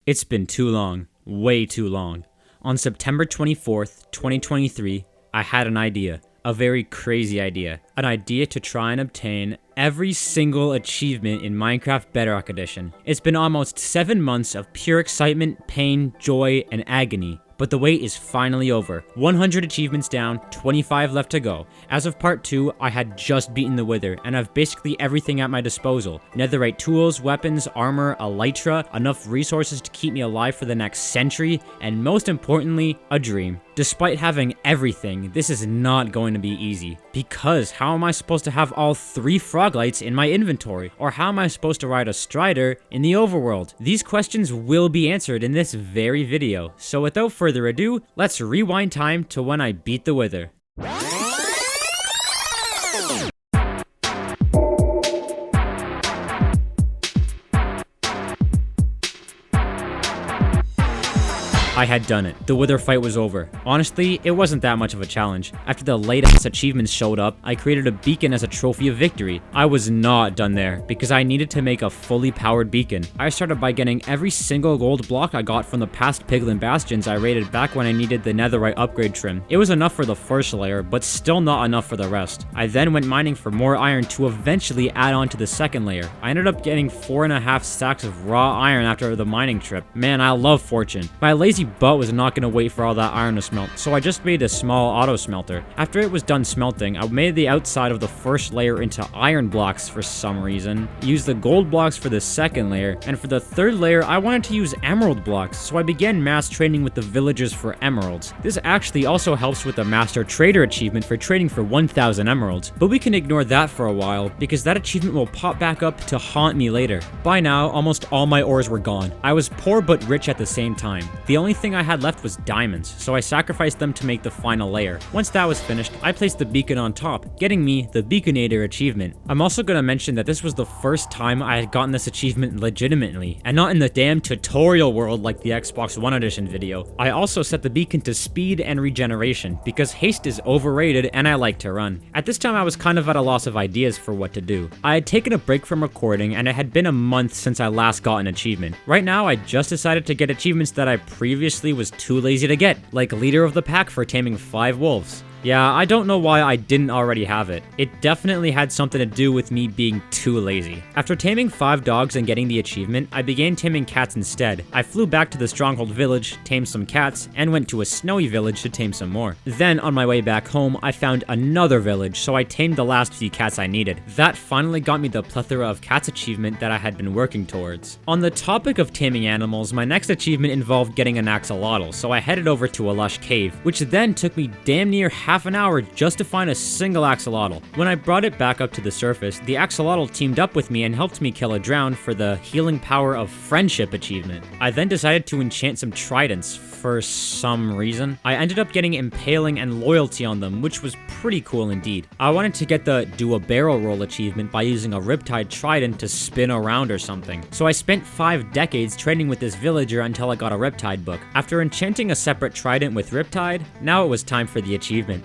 It's been too long, way too long. On September 24th, 2023, I had an idea. A very crazy idea. An idea to try and obtain every single achievement in Minecraft Bedrock Edition. It's been almost 7 months of pure excitement, pain, joy, and agony. But the wait is finally over. 100 achievements down, 25 left to go. As of part 2, I had just beaten the Wither, and have basically everything at my disposal. Netherite tools, weapons, armor, elytra, enough resources to keep me alive for the next century, and most importantly, a dream. Despite having everything, this is not going to be easy. Because how am I supposed to have all 3 froglights in my inventory? Or how am I supposed to ride a strider in the overworld? These questions will be answered in this very video. So without further ado, let's rewind time to when I beat the Wither. I had done it. The Wither fight was over. Honestly, it wasn't that much of a challenge. After the latest achievements showed up, I created a beacon as a trophy of victory. I was not done there, because I needed to make a fully powered beacon. I started by getting every single gold block I got from the past piglin bastions I raided back when I needed the netherite upgrade trim. It was enough for the first layer, but still not enough for the rest. I then went mining for more iron to eventually add on to the second layer. I ended up getting 4.5 stacks of raw iron after the mining trip. Man, I love fortune. My lazy butt was not going to wait for all that iron to smelt, so I just made a small auto smelter. After it was done smelting, I made the outside of the first layer into iron blocks for some reason, used the gold blocks for the second layer, and for the third layer I wanted to use emerald blocks, so I began mass trading with the villagers for emeralds. This actually also helps with the master trader achievement for trading for 1,000 emeralds, but we can ignore that for a while because that achievement will pop back up to haunt me later. By now, almost all my ores were gone. I was poor but rich at the same time. The only thing I had left was diamonds, so I sacrificed them to make the final layer. Once that was finished, I placed the beacon on top, getting me the Beaconator achievement. I'm also going to mention that this was the first time I had gotten this achievement legitimately, and not in the damn tutorial world like the Xbox One Edition video. I also set the beacon to speed and regeneration, because haste is overrated and I like to run. At this time I was kind of at a loss of ideas for what to do. I had taken a break from recording and it had been a month since I last got an achievement. Right now I just decided to get achievements that I previously was too lazy to get, like leader of the pack for taming 5 wolves. Yeah, I don't know why I didn't already have it. It definitely had something to do with me being too lazy. After taming 5 dogs and getting the achievement, I began taming cats instead. I flew back to the stronghold village, tamed some cats, and went to a snowy village to tame some more. Then, on my way back home, I found another village, so I tamed the last few cats I needed. That finally got me the plethora of cats achievement that I had been working towards. On the topic of taming animals, my next achievement involved getting an axolotl, so I headed over to a lush cave, which then took me damn near half an hour just to find a single axolotl. When I brought it back up to the surface, the axolotl teamed up with me and helped me kill a drown for the healing power of friendship achievement. I then decided to enchant some tridents for some reason. I ended up getting impaling and loyalty on them, which was pretty cool indeed. I wanted to get the do a barrel roll achievement by using a riptide trident to spin around or something. So I spent 5 decades training with this villager until I got a riptide book. After enchanting a separate trident with riptide, now it was time for the achievement.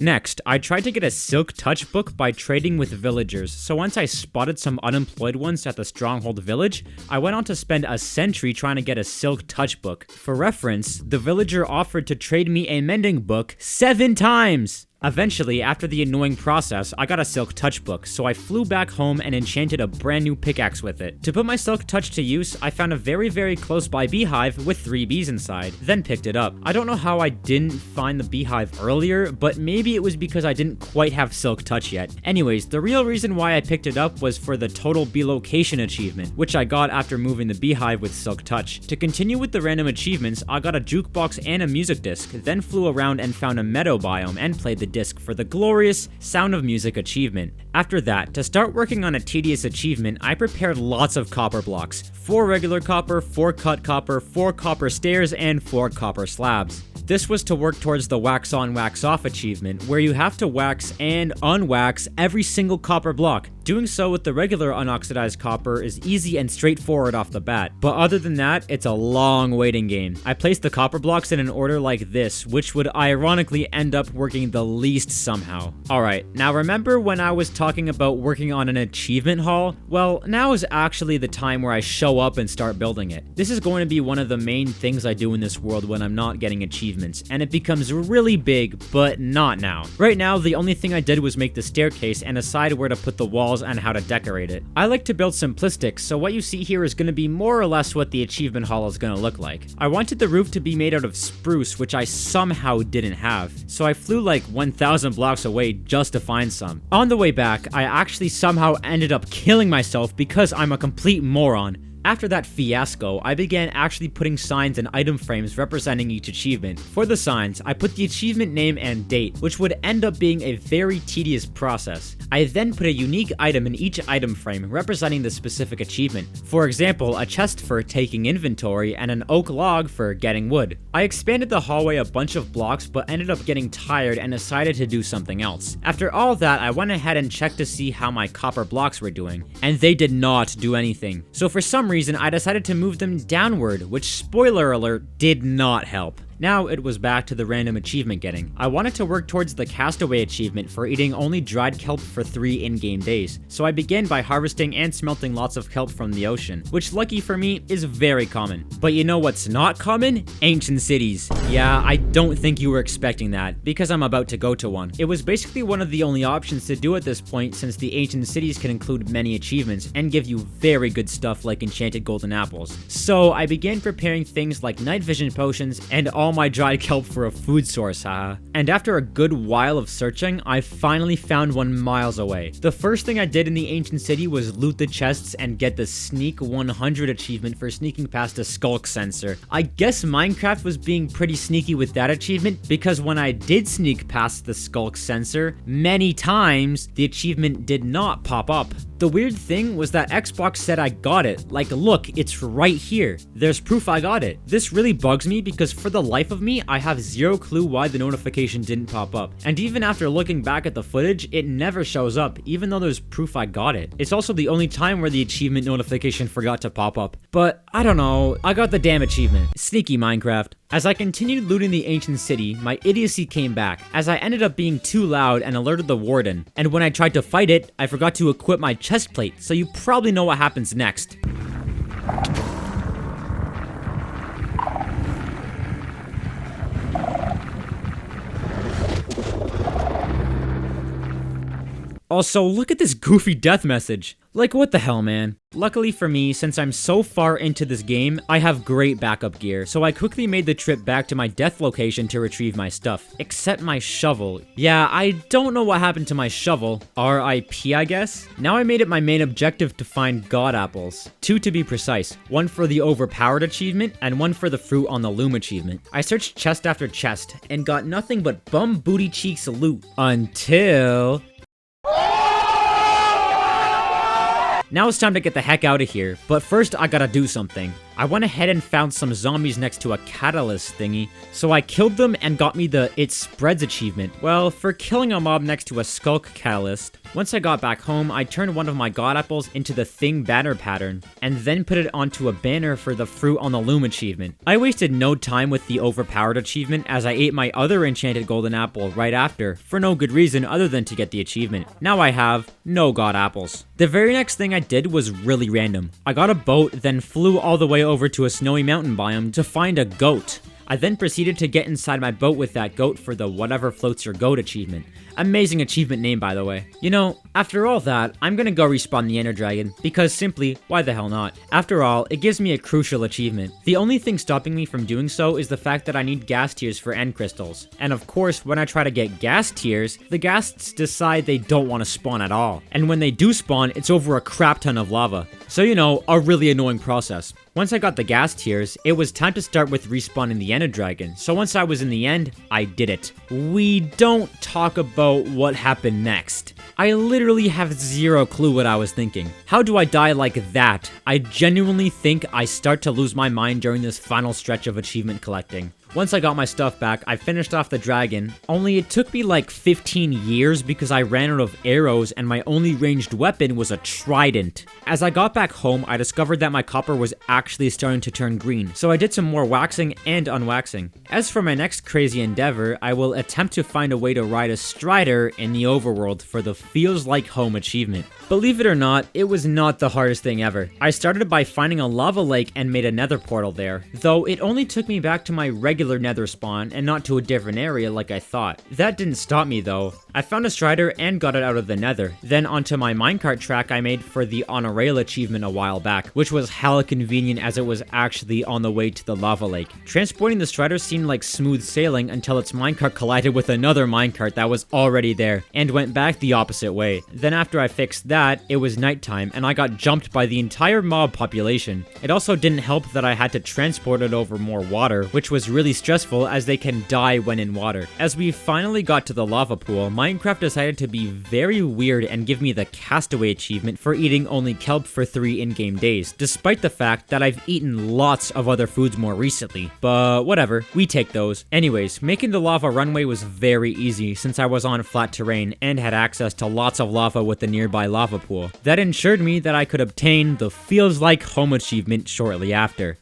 Next, I tried to get a silk touch book by trading with villagers, so once I spotted some unemployed ones at the stronghold village, I went on to spend a century trying to get a silk touch book. For reference, the villager offered to trade me a mending book 7 times! Eventually, after the annoying process, I got a silk touch book, so I flew back home and enchanted a brand new pickaxe with it. To put my silk touch to use, I found a very close by beehive with 3 bees inside, then picked it up. I don't know how I didn't find the beehive earlier, but maybe it was because I didn't quite have silk touch yet. Anyways, the real reason why I picked it up was for the total bee location achievement, which I got after moving the beehive with silk touch. To continue with the random achievements, I got a jukebox and a music disc, then flew around and found a meadow biome and played the disc for the glorious Sound of Music achievement. After that, to start working on a tedious achievement, I prepared lots of copper blocks. 4 regular copper, 4 cut copper, 4 copper stairs, and 4 copper slabs. This was to work towards the wax on wax off achievement, where you have to wax and unwax every single copper block. Doing so with the regular unoxidized copper is easy and straightforward off the bat, but other than that, it's a long waiting game. I placed the copper blocks in an order like this, which would ironically end up working the least somehow. Alright, now remember when I was talking about working on an achievement haul? Well, now is actually the time where I show up and start building it. This is going to be one of the main things I do in this world when I'm not getting achievements, and it becomes really big, but not now. Right now, the only thing I did was make the staircase and decide where to put the walls and how to decorate it. I like to build simplistic, so what you see here is going to be more or less what the achievement hall is going to look like. I wanted the roof to be made out of spruce, which I somehow didn't have, so I flew like 1,000 blocks away just to find some. On the way back, I actually somehow ended up killing myself because I'm a complete moron. After that fiasco, I began actually putting signs and item frames representing each achievement. For the signs, I put the achievement name and date, which would end up being a very tedious process. I then put a unique item in each item frame representing the specific achievement. For example, a chest for taking inventory and an oak log for getting wood. I expanded the hallway a bunch of blocks but ended up getting tired and decided to do something else. After all that, I went ahead and checked to see how my copper blocks were doing, and they did not do anything. So for some reason, I decided to move them downward, which, spoiler alert, did not help. Now it was back to the random achievement getting. I wanted to work towards the castaway achievement for eating only dried kelp for 3 in-game days, so I began by harvesting and smelting lots of kelp from the ocean, which lucky for me is very common. But you know what's not common? Ancient cities. Yeah, I don't think you were expecting that, because I'm about to go to one. It was basically one of the only options to do at this point, since the ancient cities can include many achievements and give you very good stuff like enchanted golden apples. So I began preparing things like night vision potions and all my dried kelp for a food source, haha. And after a good while of searching, I finally found one miles away. The first thing I did in the ancient city was loot the chests and get the Sneak 100 achievement for sneaking past a skulk sensor. I guess Minecraft was being pretty sneaky with that achievement, because when I did sneak past the skulk sensor many times, the achievement did not pop up. The weird thing was that Xbox said I got it. Like, look, it's right here. There's proof I got it. This really bugs me because for the life of me, I have zero clue why the notification didn't pop up. And even after looking back at the footage, it never shows up, even though there's proof I got it. It's also the only time where the achievement notification forgot to pop up. But I don't know, I got the damn achievement. Sneaky Minecraft. As I continued looting the ancient city, my idiocy came back, as I ended up being too loud and alerted the warden. And when I tried to fight it, I forgot to equip my chest plate, so you probably know what happens next. Also, look at this goofy death message. Like, what the hell, man? Luckily for me, since I'm so far into this game, I have great backup gear, so I quickly made the trip back to my death location to retrieve my stuff. Except my shovel. Yeah, I don't know what happened to my shovel. RIP, I guess? Now I made it my main objective to find god apples. 2 to be precise. 1 for the overpowered achievement, and 1 for the fruit on the loom achievement. I searched chest after chest, and got nothing but bum booty cheeks loot. Until... Now it's time to get the heck out of here, but first I gotta do something. I went ahead and found some zombies next to a catalyst thingy, so I killed them and got me the It Spreads achievement. Well, for killing a mob next to a skulk catalyst. Once I got back home, I turned one of my god apples into the thing banner pattern, and then put it onto a banner for the fruit on the loom achievement. I wasted no time with the overpowered achievement, as I ate my other enchanted golden apple right after, for no good reason other than to get the achievement. Now I have no god apples. The very next thing I did was really random. I got a boat, then flew all the way over to a snowy mountain biome to find a goat. I then proceeded to get inside my boat with that goat for the whatever floats your goat achievement. Amazing achievement name, by the way. You know, after all that, I'm gonna go respawn the Ender Dragon, because simply, why the hell not? After all, it gives me a crucial achievement. The only thing stopping me from doing so is the fact that I need gas tears for end crystals. And of course, when I try to get gas tears, the ghasts decide they don't want to spawn at all. And when they do spawn, it's over a crap ton of lava. So you know, a really annoying process. Once I got the gas tears, it was time to start with respawning the Ender Dragon. So once I was in the end, I did it. We don't talk about what happened next. I literally have zero clue what I was thinking. How do I die like that? I genuinely think I start to lose my mind during this final stretch of achievement collecting. Once I got my stuff back, I finished off the dragon, only it took me like 15 years because I ran out of arrows and my only ranged weapon was a trident. As I got back home, I discovered that my copper was actually starting to turn green, so I did some more waxing and unwaxing. As for my next crazy endeavor, I will attempt to find a way to ride a strider in the overworld for the Feels Like Home achievement. Believe it or not, it was not the hardest thing ever. I started by finding a lava lake and made a nether portal there, though it only took me back to my regular nether spawn and not to a different area like I thought. That didn't stop me though. I found a strider and got it out of the nether, then onto my minecart track I made for the on a rail achievement a while back, which was hella convenient as it was actually on the way to the lava lake. Transporting the strider seemed like smooth sailing until its minecart collided with another minecart that was already there, and went back the opposite way. Then after I fixed that, it was nighttime and I got jumped by the entire mob population. It also didn't help that I had to transport it over more water, which was really stressful as they can die when in water. As we finally got to the lava pool, Minecraft decided to be very weird and give me the castaway achievement for eating only kelp for 3 in-game days, despite the fact that I've eaten lots of other foods more recently. But whatever, we take those. Anyways, making the lava runway was very easy since I was on flat terrain and had access to lots of lava with the nearby lava pool. That ensured me that I could obtain the Feels Like Home achievement shortly after.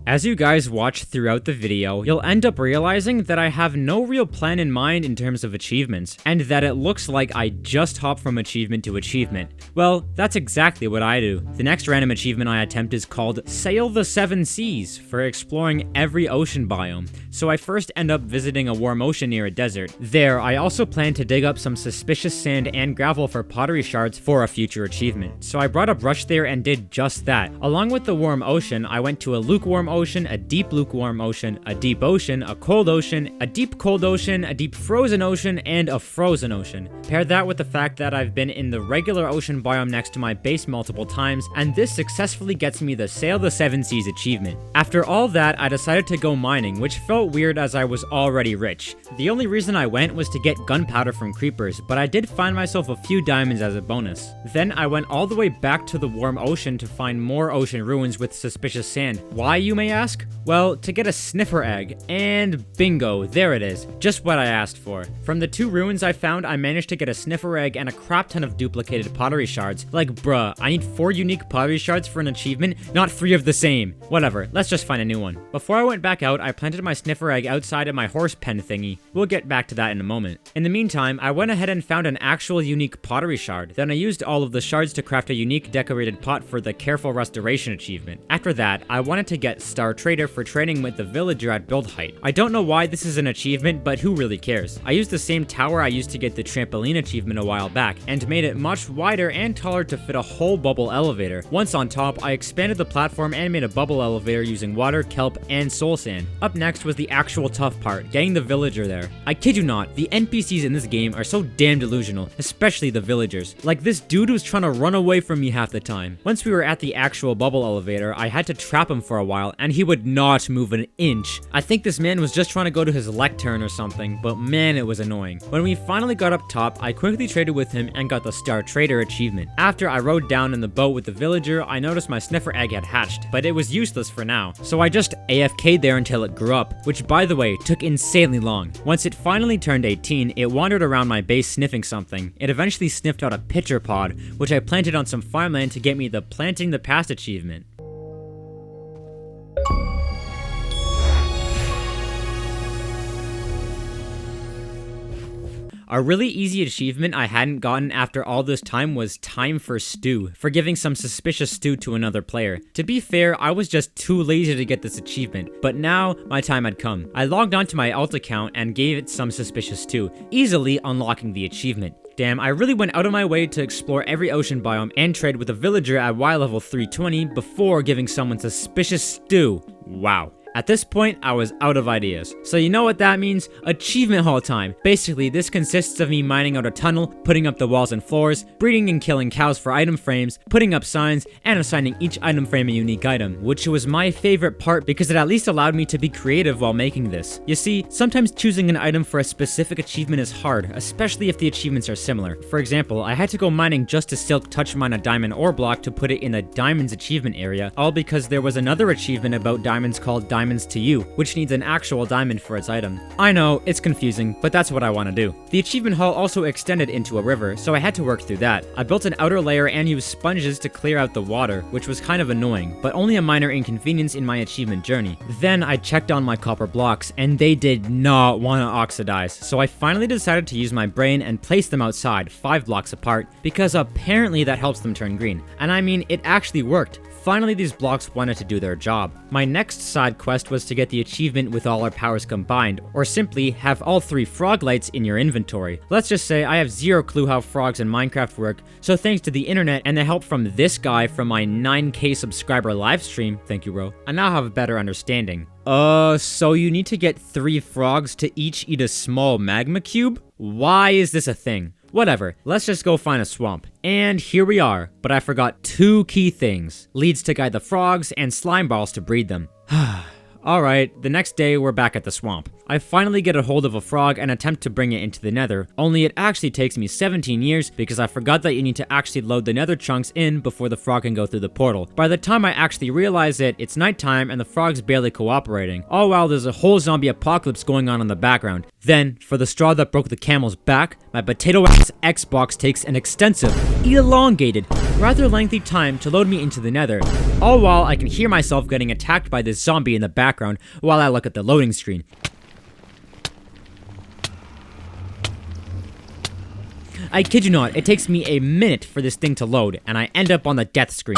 As you guys watch throughout the video, you'll end up realizing that I have no real plan in mind in terms of achievements, and that it looks like I just hop from achievement to achievement. Well, that's exactly what I do. The next random achievement I attempt is called Sail the 7 Seas for exploring every ocean biome, so I first end up visiting a warm ocean near a desert. There, I also plan to dig up some suspicious sand and gravel for pottery shards for a future achievement, so I brought a brush there and did just that. Along with the warm ocean, I went to a lukewarm ocean, a deep lukewarm ocean, a deep ocean, a cold ocean, a deep cold ocean, a deep frozen ocean, and a frozen ocean. Pair that with the fact that I've been in the regular ocean biome next to my base multiple times, and this successfully gets me the Sail the 7 Seas achievement. After all that, I decided to go mining, which felt weird as I was already rich. The only reason I went was to get gunpowder from creepers, but I did find myself a few diamonds as a bonus. Then I went all the way back to the warm ocean to find more ocean ruins with suspicious sand. Why, you may ask? Well, to get a sniffer egg, and bingo, there it is. Just what I asked for. From the 2 ruins I found, I managed to get a sniffer egg and a crap ton of duplicated pottery shards. Like, bruh, I need 4 unique pottery shards for an achievement, not 3 of the same. Whatever, let's just find a new one. Before I went back out, I planted my sniffer egg outside of my horse pen thingy. We'll get back to that in a moment. In the meantime, I went ahead and found an actual unique pottery shard. Then I used all of the shards to craft a unique decorated pot for the careful restoration achievement. After that, I wanted to get Star Trader for training with the villager at build height. I don't know why this is an achievement, but who really cares? I used the same tower I used to get the trampoline achievement a while back, and made it much wider and taller to fit a whole bubble elevator. Once on top, I expanded the platform and made a bubble elevator using water, kelp, and soul sand. Up next was the actual tough part, getting the villager there. I kid you not, the NPCs in this game are so damn delusional, especially the villagers. Like, this dude was trying to run away from me half the time. Once we were at the actual bubble elevator, I had to trap him for a while, and he would not move an inch. I think this man was just trying to go to his lectern or something, but man, it was annoying. When we finally got up top, I quickly traded with him and got the Star Trader achievement. After I rode down in the boat with the villager, I noticed my sniffer egg had hatched, but it was useless for now, so I just AFK'd there until it grew up, which by the way, took insanely long. Once it finally turned 18, it wandered around my base sniffing something. It eventually sniffed out a pitcher pod, which I planted on some farmland to get me the Planting the Past achievement. A really easy achievement I hadn't gotten after all this time was Time for Stew, for giving some suspicious stew to another player. To be fair, I was just too lazy to get this achievement, but now my time had come. I logged onto my alt account and gave it some suspicious stew, easily unlocking the achievement. Damn, I really went out of my way to explore every ocean biome and trade with a villager at Y level 320 before giving someone suspicious stew. Wow. At this point, I was out of ideas. So you know what that means? Achievement haul time. Basically, this consists of me mining out a tunnel, putting up the walls and floors, breeding and killing cows for item frames, putting up signs, and assigning each item frame a unique item, which was my favorite part because it at least allowed me to be creative while making this. You see, sometimes choosing an item for a specific achievement is hard, especially if the achievements are similar. For example, I had to go mining just to silk touch mine a diamond ore block to put it in the diamonds achievement area, all because there was another achievement about diamonds called Diamonds to You, which needs an actual diamond for its item. I know, it's confusing, but that's what I want to do. The achievement hall also extended into a river, so I had to work through that. I built an outer layer and used sponges to clear out the water, which was kind of annoying, but only a minor inconvenience in my achievement journey. Then I checked on my copper blocks, and they did not want to oxidize, so I finally decided to use my brain and place them outside, 5 blocks apart, because apparently that helps them turn green. And I mean, it actually worked. Finally, these blocks wanted to do their job. My next side quest was to get the achievement with all our powers combined, or simply have all 3 frog lights in your inventory. Let's just say I have zero clue how frogs in Minecraft work, so thanks to the internet and the help from this guy from my 9K subscriber livestream, thank you bro, I now have a better understanding. So you need to get 3 frogs to each eat a small magma cube? Why is this a thing? Whatever, let's just go find a swamp. And here we are, but I forgot 2 key things. Leads to guide the frogs and slime balls to breed them. Alright, the next day we're back at the swamp. I finally get a hold of a frog and attempt to bring it into the nether, only it actually takes me 17 years because I forgot that you need to actually load the nether chunks in before the frog can go through the portal. By the time I actually realize it, it's nighttime and the frog's barely cooperating. All while there's a whole zombie apocalypse going on in the background. Then, for the straw that broke the camel's back, my potato-ass Xbox takes an extensive, elongated, rather lengthy time to load me into the nether, all while I can hear myself getting attacked by this zombie in the background while I look at the loading screen. I kid you not, it takes me a minute for this thing to load, and I end up on the death screen.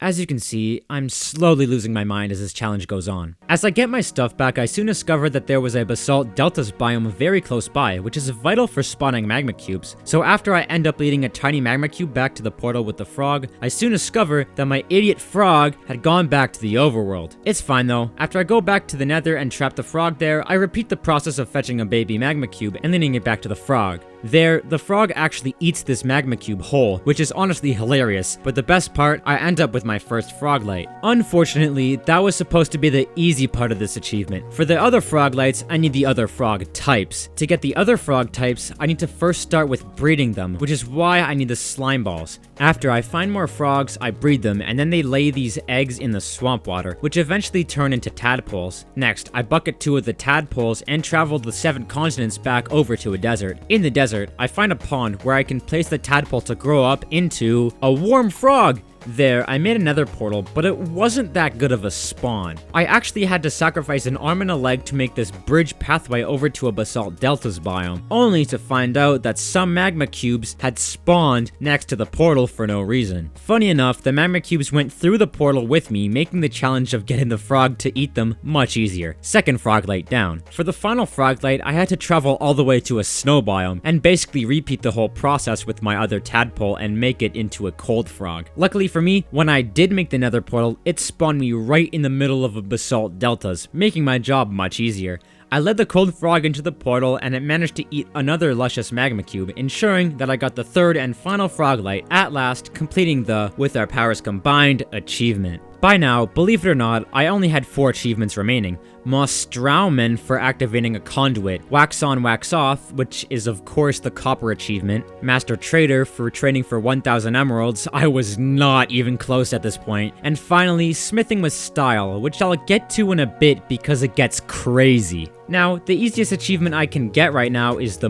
As you can see, I'm slowly losing my mind as this challenge goes on. As I get my stuff back, I soon discovered that there was a basalt deltas biome very close by, which is vital for spawning magma cubes. So after I end up leading a tiny magma cube back to the portal with the frog, I soon discover that my idiot frog had gone back to the overworld. It's fine though. After I go back to the nether and trap the frog there, I repeat the process of fetching a baby magma cube and leading it back to the frog. There, the frog actually eats this magma cube whole, which is honestly hilarious, but the best part, I end up with my first frog light. Unfortunately, that was supposed to be the easy part of this achievement. For the other frog lights, I need the other frog types. To get the other frog types, I need to first start with breeding them, which is why I need the slime balls. After I find more frogs, I breed them, and then they lay these eggs in the swamp water, which eventually turn into tadpoles. Next, I bucket 2 of the tadpoles and travel the 7 continents back over to a desert. In the desert, I find a pond where I can place the tadpole to grow up into a warm frog. There, I made another portal, but it wasn't that good of a spawn. I actually had to sacrifice an arm and a leg to make this bridge pathway over to a basalt deltas biome, only to find out that some magma cubes had spawned next to the portal for no reason. Funny enough, the magma cubes went through the portal with me, making the challenge of getting the frog to eat them much easier. Second frog light down. For the final frog light, I had to travel all the way to a snow biome, and basically repeat the whole process with my other tadpole and make it into a cold frog. Luckily for me, when I did make the nether portal, it spawned me right in the middle of a basalt deltas, making my job much easier. I led the cold frog into the portal and it managed to eat another luscious magma cube, ensuring that I got the third and final frog light, at last completing the with our powers combined achievement. By now, believe it or not, I only had 4 achievements remaining. Mostraumen for activating a conduit, Wax on Wax Off, which is of course the copper achievement, Master Trader for trading for 1000 emeralds, I was not even close at this point, and finally Smithing with Style, which I'll get to in a bit because it gets crazy. Now, the easiest achievement I can get right now is the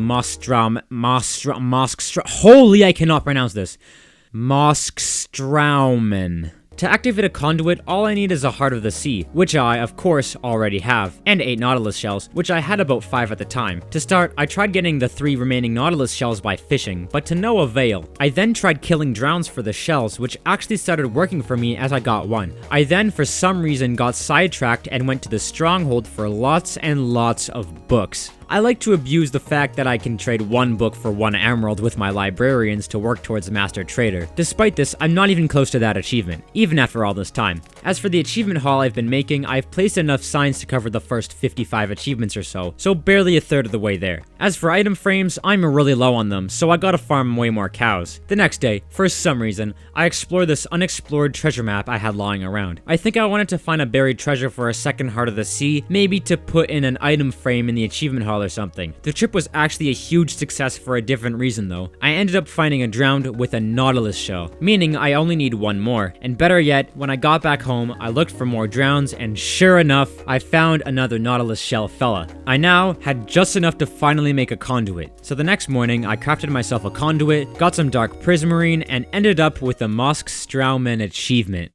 holy, I cannot pronounce this. Mostraumen. To activate a conduit, all I need is a Heart of the Sea, which I, of course, already have, and 8 Nautilus shells, which I had about 5 at the time. To start, I tried getting the 3 remaining Nautilus shells by fishing, but to no avail. I then tried killing drowns for the shells, which actually started working for me as I got 1. I then, for some reason, got sidetracked and went to the stronghold for lots and lots of books. I like to abuse the fact that I can trade 1 book for 1 emerald with my librarians to work towards Master Trader. Despite this, I'm not even close to that achievement. Even even after all this time. As for the achievement haul I've been making, I've placed enough signs to cover the first 55 achievements or so barely a third of the way there. As for item frames, I'm really low on them, so I gotta farm way more cows. The next day, for some reason, I explored this unexplored treasure map I had lying around. I think I wanted to find a buried treasure for a second heart of the sea, maybe to put in an item frame in the achievement hall or something. The trip was actually a huge success for a different reason though. I ended up finding a drowned with a nautilus shell, meaning I only need one more. And better yet, when I got back home, I looked for more drowns, and sure enough, I found another nautilus shell fella. I now had just enough to finally make a conduit. So the next morning, I crafted myself a conduit, got some dark prismarine, and ended up with the Mosk Strauman achievement.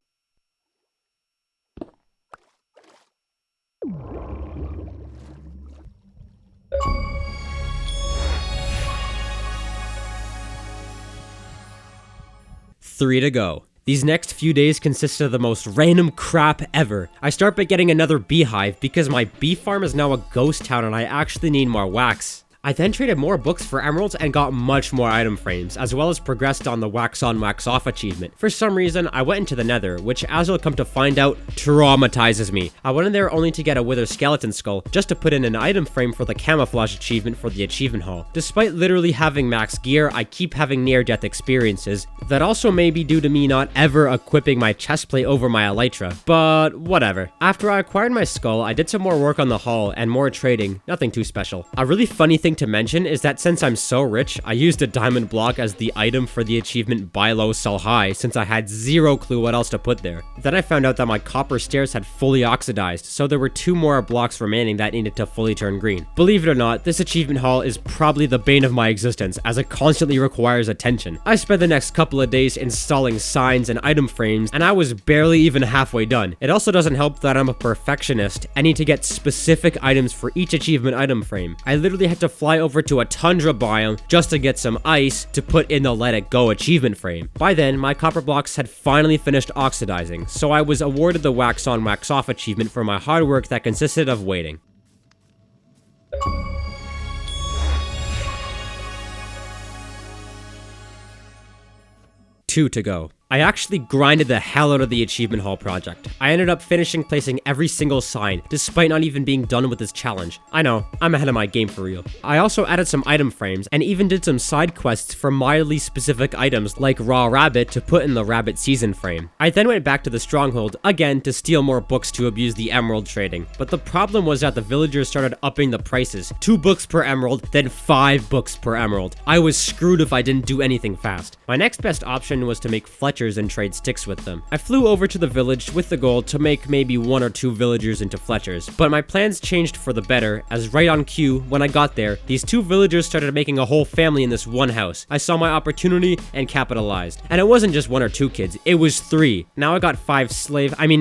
Three to go. These next few days consist of the most random crap ever. I start by getting another beehive because my bee farm is now a ghost town and I actually need more wax. I then traded more books for emeralds and got much more item frames, as well as progressed on the wax on wax off achievement. For some reason, I went into the nether, which as you'll come to find out, traumatizes me. I went in there only to get a wither skeleton skull, just to put in an item frame for the camouflage achievement for the achievement hall. Despite literally having max gear, I keep having near-death experiences. That also may be due to me not ever equipping my chestplate over my elytra, but whatever. After I acquired my skull, I did some more work on the hall and more trading, nothing too special. A really funny thing to mention is that since I'm so rich, I used a diamond block as the item for the achievement buy low sell high since I had zero clue what else to put there. Then I found out that my copper stairs had fully oxidized, so there were 2 more blocks remaining that needed to fully turn green. Believe it or not, this achievement hall is probably the bane of my existence as it constantly requires attention. I spent the next couple of days installing signs and item frames and I was barely even halfway done. It also doesn't help that I'm a perfectionist and need to get specific items for each achievement item frame. I literally had to fly over to a tundra biome just to get some ice to put in the Let It Go achievement frame. By then, my copper blocks had finally finished oxidizing, so I was awarded the wax on wax off achievement for my hard work that consisted of waiting. 2 to go. I actually grinded the hell out of the achievement hall project. I ended up finishing placing every single sign, despite not even being done with this challenge. I know, I'm ahead of my game for real. I also added some item frames, and even did some side quests for mildly specific items like raw rabbit to put in the rabbit season frame. I then went back to the stronghold, again to steal more books to abuse the emerald trading. But the problem was that the villagers started upping the prices. 2 books per emerald, then 5 books per emerald. I was screwed if I didn't do anything fast. My next best option was to make Fletchers and trade sticks with them. I flew over to the village with the goal to make maybe 1 or 2 villagers into Fletchers, but my plans changed for the better as right on cue, when I got there, these 2 villagers started making a whole family in this one house. I saw my opportunity and capitalized. And it wasn't just 1 or 2 kids, it was 3. Now I got 5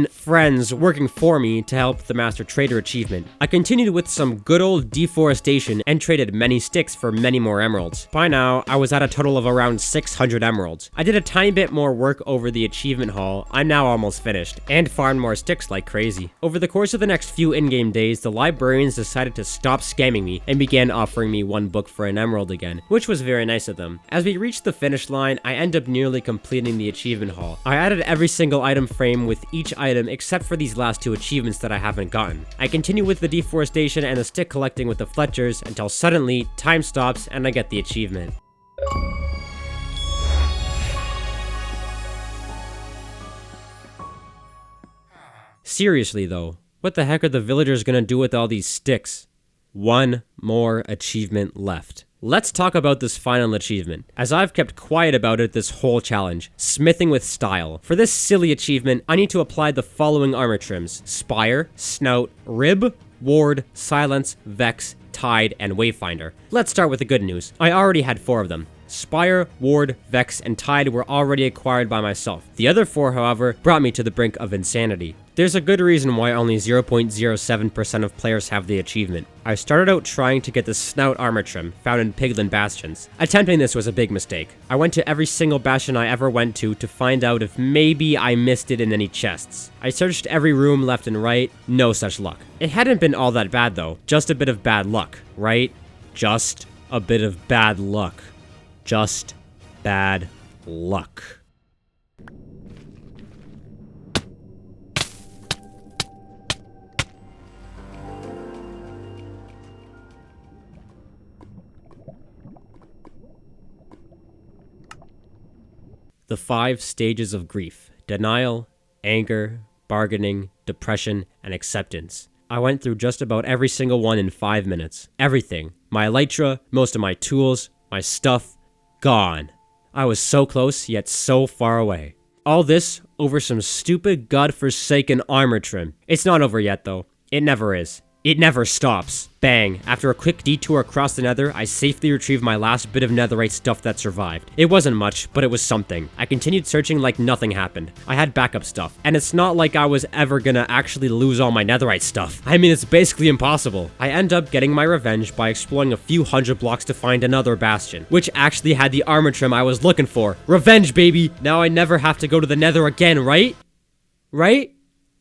friends working for me to help the Master Trader achievement. I continued with some good old deforestation and traded many sticks for many more emeralds. By now, I was at a total of around 600 emeralds. I did a tiny bit more work over the achievement hall. I'm now almost finished, and farmed more sticks like crazy. Over the course of the next few in-game days, the librarians decided to stop scamming me and began offering me 1 book for an emerald again, which was very nice of them. As we reached the finish line, I end up nearly completing the achievement hall. I added every single item frame with each item except for these last 2 achievements that I haven't gotten. I continue with the deforestation and the stick collecting with the Fletchers until suddenly time stops and I get the achievement. Seriously though, what the heck are the villagers gonna do with all these sticks? 1 more achievement left. Let's talk about this final achievement, as I've kept quiet about it this whole challenge. Smithing with style. For this silly achievement, I need to apply the following armor trims: Spire, Snout, Rib, Ward, Silence, Vex, Tide, and Wayfinder. Let's start with the good news. I already had 4 of them. Spire, Ward, Vex, and Tide were already acquired by myself. The other 4, however, brought me to the brink of insanity. There's a good reason why only 0.07% of players have the achievement. I started out trying to get the Snout armor trim, found in Piglin Bastions. Attempting this was a big mistake. I went to every single bastion I ever went to find out if maybe I missed it in any chests. I searched every room left and right, no such luck. It hadn't been all that bad though, just a bit of bad luck, right? Just a bit of bad luck. Just bad luck. The 5 stages of grief: denial, anger, bargaining, depression, and acceptance. I went through just about every single one in 5 minutes. Everything. My elytra, most of my tools, my stuff, gone. I was so close, yet so far away. All this over some stupid godforsaken armor trim. It's not over yet though. It never is. It never stops. Bang. After a quick detour across the nether, I safely retrieved my last bit of netherite stuff that survived. It wasn't much, but it was something. I continued searching like nothing happened. I had backup stuff, and it's not like I was ever gonna actually lose all my netherite stuff. I mean, it's basically impossible. I end up getting my revenge by exploring a few hundred blocks to find another bastion, which actually had the armor trim I was looking for. Revenge, baby! Now I never have to go to the nether again, right? Right?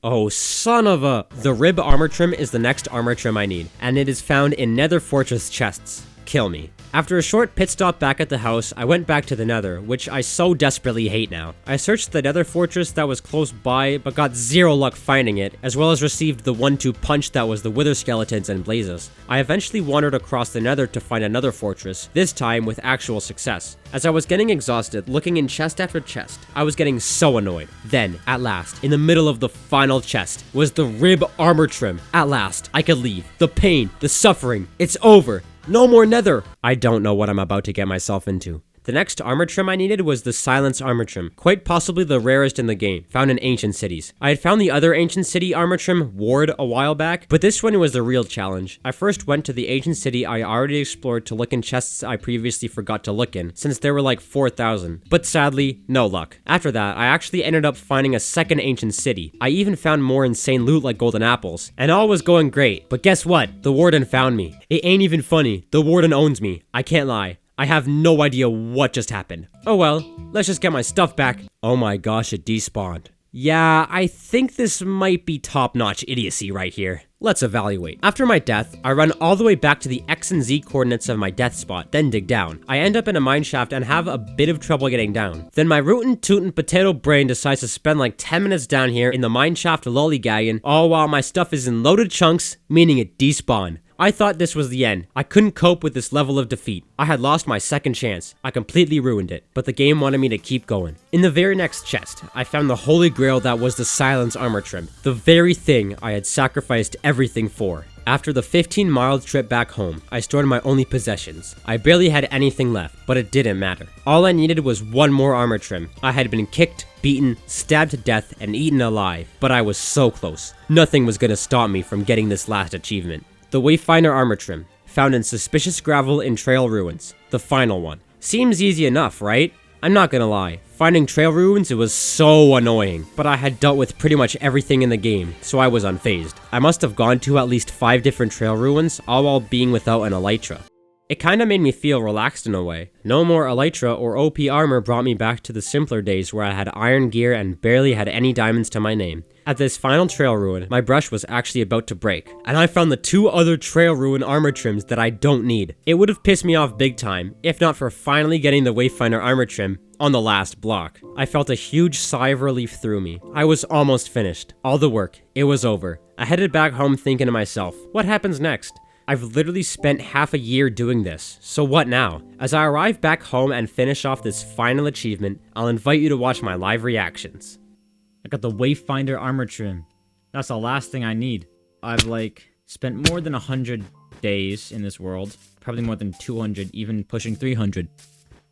Oh, son of a... The rib armor trim is the next armor trim I need, and it is found in nether fortress chests. Kill me. After a short pit stop back at the house, I went back to the nether, which I so desperately hate now. I searched the nether fortress that was close by, but got zero luck finding it, as well as received the 1-2 punch that was the wither skeletons and blazes. I eventually wandered across the nether to find another fortress, this time with actual success. As I was getting exhausted, looking in chest after chest, I was getting so annoyed. Then, at last, in the middle of the final chest, was the rib armor trim. At last, I could leave. The pain, the suffering, it's over. No more nether! I don't know what I'm about to get myself into. The next armor trim I needed was the silence armor trim, quite possibly the rarest in the game, found in ancient cities. I had found the other ancient city armor trim, Ward, a while back, but this one was the real challenge. I first went to the ancient city I already explored to look in chests I previously forgot to look in, since there were like 4,000, but sadly, no luck. After that, I actually ended up finding a second ancient city. I even found more insane loot like golden apples, and all was going great, but guess what? The warden found me. It ain't even funny, the warden owns me. I can't lie. I have no idea what just happened. Oh well, let's just get my stuff back. Oh my gosh, it despawned. Yeah, I think this might be top-notch idiocy right here. Let's evaluate. After my death, I run all the way back to the X and Z coordinates of my death spot, then dig down. I end up in a mine shaft and have a bit of trouble getting down. Then my rootin' tootin' potato brain decides to spend like 10 minutes down here in the mine shaft lollygagging, all while my stuff is in loaded chunks, meaning it despawned. I thought this was the end. I couldn't cope with this level of defeat. I had lost my second chance. I completely ruined it, but the game wanted me to keep going. In the very next chest, I found the holy grail that was the silence armor trim, the very thing I had sacrificed everything for. After the 15-mile trip back home, I stored my only possessions. I barely had anything left, but it didn't matter. All I needed was one more armor trim. I had been kicked, beaten, stabbed to death, and eaten alive, but I was so close. Nothing was gonna stop me from getting this last achievement. The Wayfinder armor trim, found in suspicious gravel in trail ruins. The final one. Seems easy enough, right? I'm not gonna lie, finding trail ruins, it was so annoying, but I had dealt with pretty much everything in the game, so I was unfazed. I must have gone to at least 5 different trail ruins, all while being without an elytra. It kinda made me feel relaxed in a way. No more elytra or OP armor brought me back to the simpler days where I had iron gear and barely had any diamonds to my name. At this final trail ruin, my brush was actually about to break, and I found the 2 other trail ruin armor trims that I don't need. It would have pissed me off big time, if not for finally getting the Wayfinder armor trim on the last block. I felt a huge sigh of relief through me. I was almost finished. All the work. It was over. I headed back home thinking to myself, what happens next? I've literally spent half a year doing this, so what now? As I arrive back home and finish off this final achievement, I'll invite you to watch my live reactions. I got the Wayfinder armor trim. That's the last thing I need. I've like spent more than 100 days in this world, probably more than 200, even pushing 300.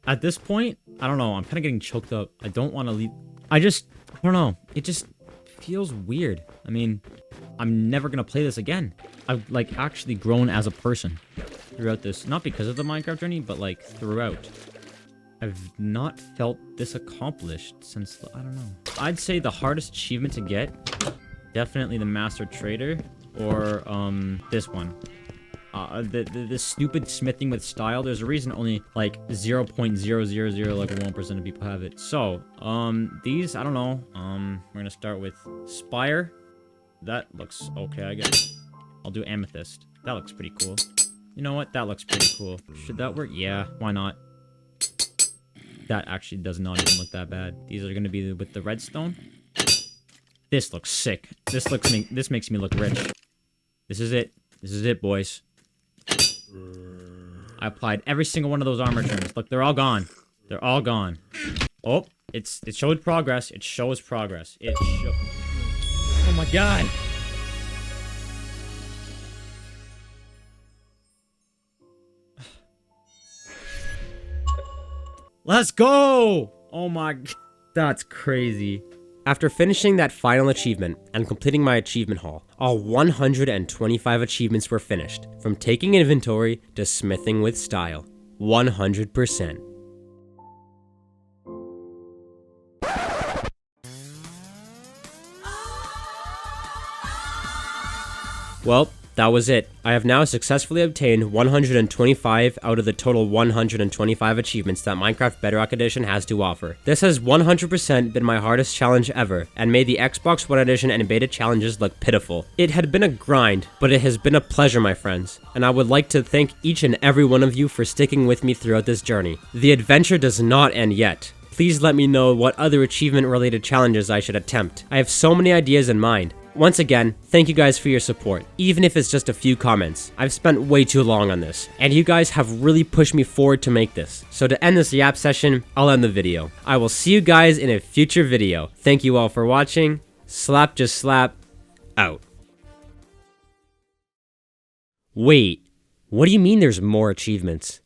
At this point, I don't know, I'm kind of getting choked up. I don't want to leave. I don't know, it just feels weird. I mean, I'm never gonna play this again. I've like actually grown as a person throughout this, not because of the Minecraft journey, but like throughout. I've not felt this accomplished since, I don't know. I'd say the hardest achievement to get, definitely the Master Trader, or this one. The stupid smithing with style. There's a reason only like 0.000 like 1% of people have it. So, these, I don't know. We're gonna start with Spire. That looks okay, I guess. I'll do Amethyst. That looks pretty cool. You know what? That looks pretty cool. Should that work? Yeah, why not? That actually does not even look that bad. These are gonna be with the redstone. This looks sick. This makes me look rich. This is it. This is it, boys. I applied every single one of those armor trims. Look, they're all gone. They're all gone. Oh, it showed progress. It shows progress. Oh my god. Let's go! Oh my... That's crazy. After finishing that final achievement and completing my achievement haul, all 125 achievements were finished, from taking inventory to smithing with style. 100%. Well, that was it. I have now successfully obtained 125 out of the total 125 achievements that Minecraft Bedrock Edition has to offer. This has 100% been my hardest challenge ever, and made the Xbox One Edition and beta challenges look pitiful. It had been a grind, but it has been a pleasure, my friends, and I would like to thank each and every one of you for sticking with me throughout this journey. The adventure does not end yet. Please let me know what other achievement-related challenges I should attempt. I have so many ideas in mind. Once again, thank you guys for your support, even if it's just a few comments. I've spent way too long on this, and you guys have really pushed me forward to make this. So to end this yap session, I'll end the video. I will see you guys in a future video. Thank you all for watching. Slap just slap, out. Wait, what do you mean there's more achievements?